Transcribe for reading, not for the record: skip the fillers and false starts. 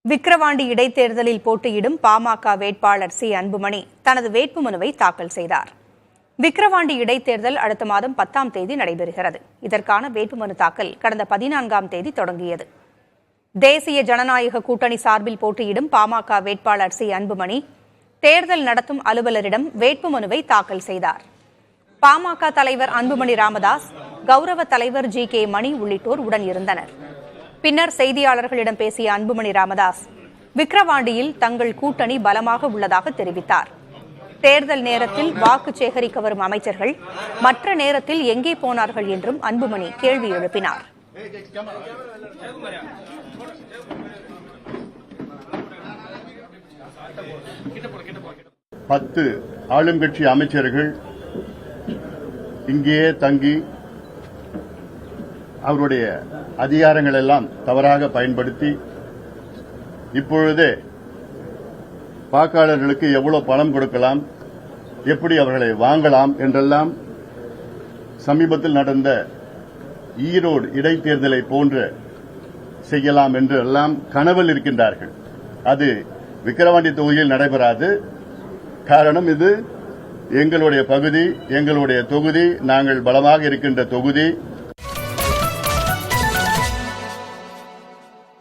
விக்கிரவாண்டி இடைத்தேர்தலில் போட்டியிடும் பாமக வேட்பாளர் சி அன்புமணி தனது வேட்புமனுவை தாக்கல் செய்தார். விக்கிரவாண்டி இடைத்தேர்தல் அடுத்த மாதம் 10ஆம் தேதி நடைபெறுகிறது. இதற்கான வேட்புமனு தாக்கல் கடந்த 14ஆம் தேதி தொடங்கியது. தேசிய ஜனநாயக கூட்டணி சார்பில் போட்டியிடும் பாமக வேட்பாளர் சி அன்புமணி தேர்தல் நடத்தும் அலுவலரிடம் வேட்புமனுவை தாக்கல் செய்தார். பாமக தலைவர் அன்புமணி ராமதாஸ், கௌரவ தலைவர் ஜி.கே. மணி உள்ளிட்டோர் உடன் இருந்தனர். பின்னர் செய்தியாளர்களிடம் பேசிய அன்புமணி ராமதாஸ், விக்கிரவாண்டியில் தங்கள் கூட்டணி பலமாக உள்ளதாக தெரிவித்தார். தேர்தல் நேரத்தில் வாக்கு சேகரிக்க வரும் அமைச்சர்கள் மற்ற நேரத்தில் எங்கே போனார்கள் என்றும் அன்புமணி கேள்வி எழுப்பினார். பத்து ஆளுங்கட்சி அமைச்சர்கள் இங்கேயே தங்கி அவருடைய அதிகாரங்கள் எல்லாம் தவறாக பயன்படுத்தி இப்பொழுதே வாக்காளர்களுக்கு எவ்வளவு பணம் கொடுக்கலாம், எப்படி அவர்களை வாங்கலாம் என்றெல்லாம் சமீபத்தில் நடந்த ஈரோடு இடைத்தேர்தலை போன்று செய்யலாம் என்று எல்லாம் கனவில் இருக்கின்றார்கள். அது விக்கிரவாண்டி தொகுதியில் நடைபெறாது. காரணம், இது எங்களுடைய பகுதி, எங்களுடைய தொகுதி, நாங்கள் பலமாக இருக்கின்ற தொகுதி.